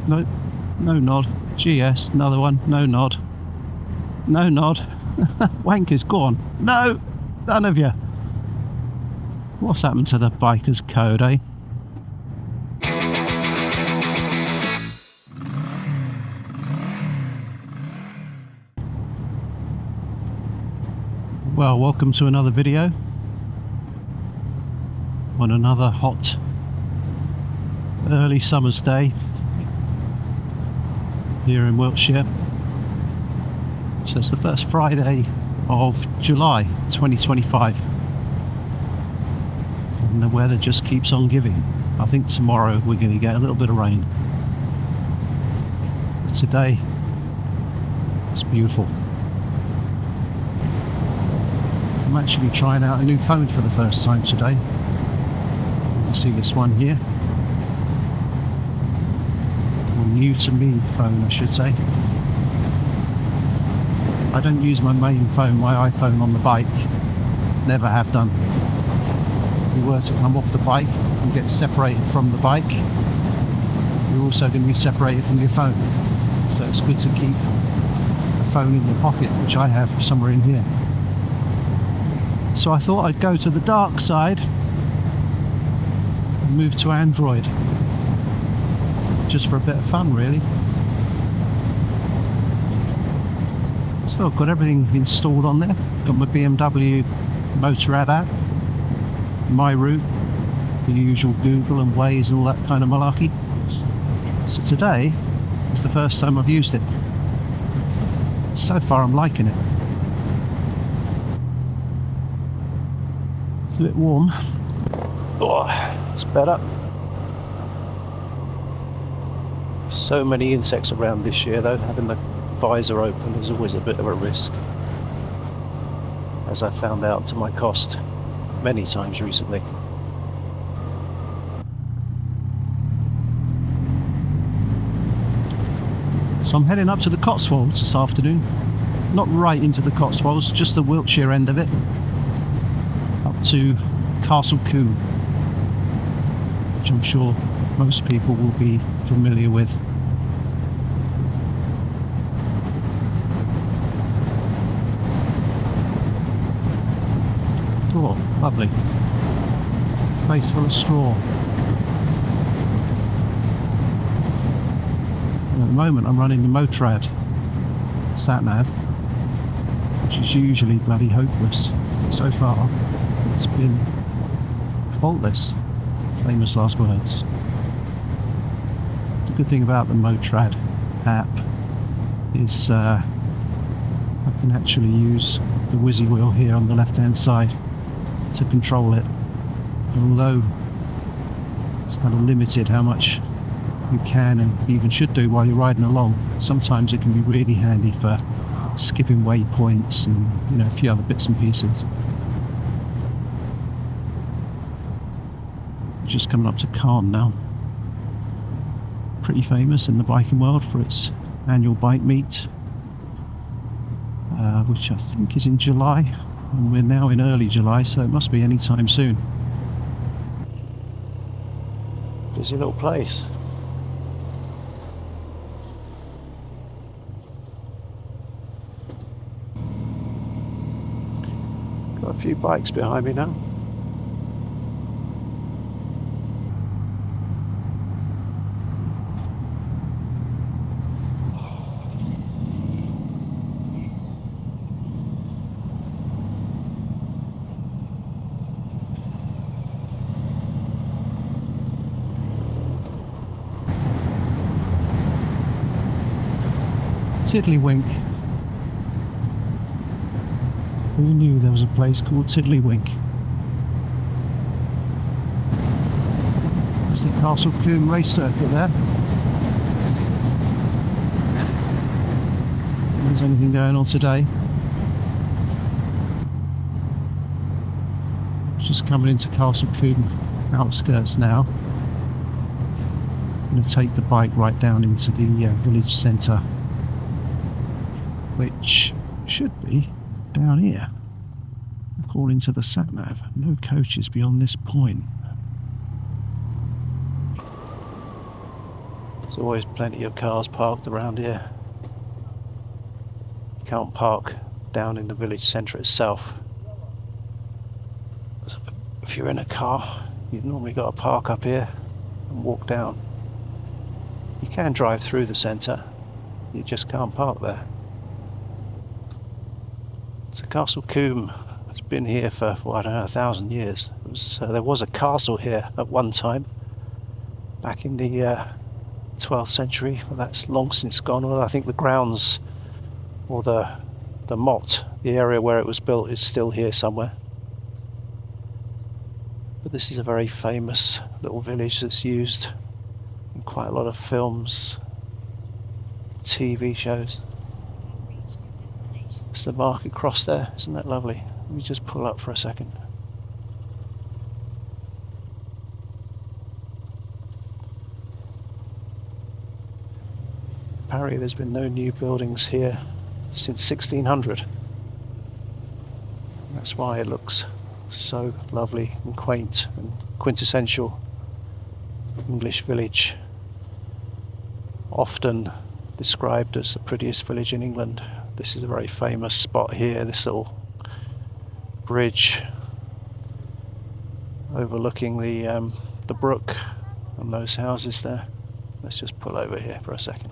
No, no nod. GS, another one. No nod. No nod. Wankers, go on. No, none of you. What's happened to the biker's code, eh? Well, welcome to another video on another hot early summer's day here in Wiltshire. So it's the first Friday of July 2025 and the weather just keeps on giving. I think tomorrow we're going to get a little bit of rain. But today it's beautiful. I'm actually trying out a new phone for the first time today. You can see this one here. Or new to me phone, I should say. I don't use my main phone, my iPhone, on the bike. Never have done. If you were to come off the bike and get separated from the bike, you're also going to be separated from your phone. So it's good to keep a phone in your pocket, which I have somewhere in here. So I thought I'd go to the dark side and move to Android, just for a bit of fun, really. So I've got everything installed on there. Got my BMW Motorrad app, my route, the usual Google and Waze and all that kind of malarkey. So today is the first time I've used it. So far I'm liking it. It's a bit warm. Oh, it's better. So many insects around this year though. Having the visor open is always a bit of a risk, as I found out to my cost many times recently. So I'm heading up to the Cotswolds this afternoon. Not right into the Cotswolds, just the Wiltshire end of it. Up to Castle Combe, which I'm sure most people will be familiar with. Oh, lovely. Face full of straw. And at the moment I'm running the Motorrad sat-nav, which is usually bloody hopeless. So far it's been faultless. Famous last words. The good thing about the Motorrad app is I can actually use the whizzy wheel here on the left hand side to control it. And although it's kind of limited how much you can and even should do while you're riding along, sometimes it can be really handy for skipping waypoints and, you know, a few other bits and pieces. Just coming up to Cairn now. Pretty famous in the biking world for its annual bike meet, which I think is in July, and we're now in early July, so it must be any time soon. Busy little place. Got a few bikes behind me now. Tiddlywink. Who knew there was a place called Tiddlywink? It's the Castle Combe race circuit there. If there's anything going on today. Just coming into Castle Combe outskirts now. I'm going to take the bike right down into the village centre, which should be down here, according to the sat-nav. No coaches beyond this point. There's always plenty of cars parked around here. You can't park down in the village centre itself. So if you're in a car, you've normally got to park up here and walk down. You can drive through the centre, you just can't park there. So Castle Combe has been here for, well, I don't know, 1,000 years. There was a castle here at one time, back in the 12th century, but that's long since gone. Well, I think the grounds, or the motte, the area where it was built, is still here somewhere. But this is a very famous little village that's used in quite a lot of films, TV shows. It's the market cross there, isn't that lovely? Let me just pull up for a second. Apparently there's been no new buildings here since 1600. That's why it looks so lovely and quaint and quintessential English village. Often described as the prettiest village in England. This is a very famous spot here, this little bridge overlooking the brook and those houses there. Let's just pull over here for a second.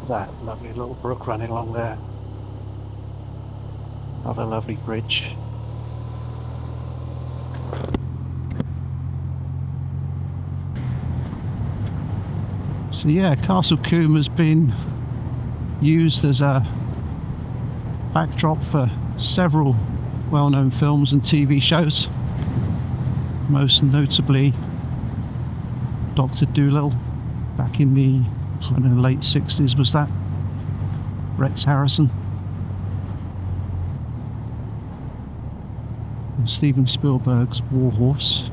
That lovely little brook running along there. Another lovely bridge. So yeah, Castle Combe has been used as a backdrop for several well-known films and TV shows. Most notably Dr. Dolittle back in the late 60s was that. Rex Harrison. And Steven Spielberg's War Horse.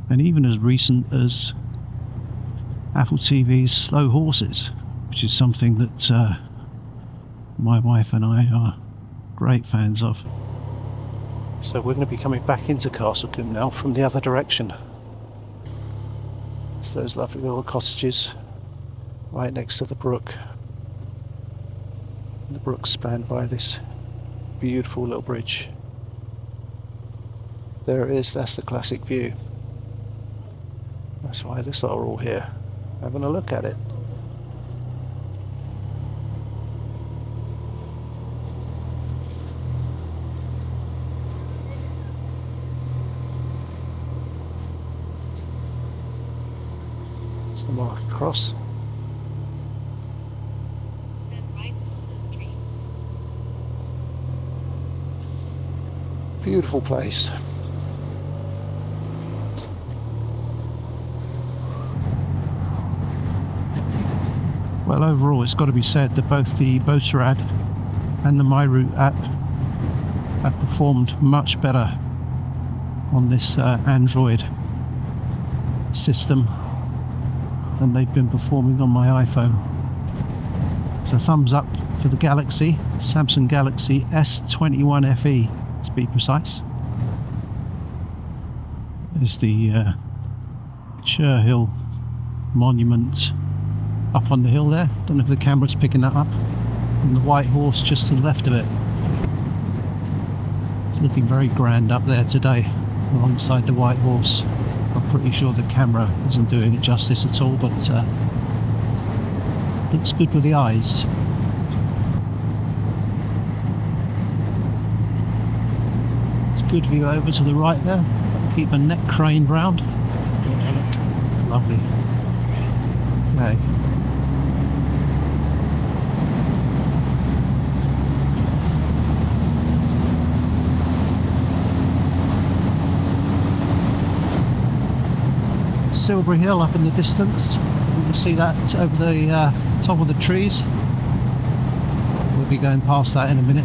And even as recent as Apple TV's Slow Horses, which is something that my wife and I are great fans of. So we're going to be coming back into Castle Combe now from the other direction. It's those lovely little cottages right next to the brook. And the brook's spanned by this beautiful little bridge. There it is, that's the classic view. That's why this lot are all here, having a look at it. It's the market cross. Then right into the street. Beautiful place. Well, overall, it's got to be said that both the Poirot and the MyRoute app have performed much better on this Android system than they've been performing on my iPhone. So thumbs up for the Galaxy, Samsung Galaxy S21 FE to be precise. There's the Churchill Monument up on the hill there. Don't know if the camera's picking that up. And the White Horse just to the left of it. It's looking very grand up there today alongside the White Horse. I'm pretty sure the camera isn't doing it justice at all, but looks good with the eyes. It's a good view over to the right there. Keep a neck craned round. Yeah, lovely. Okay. Silbury Hill up in the distance. You can see that over the top of the trees. We'll be going past that in a minute.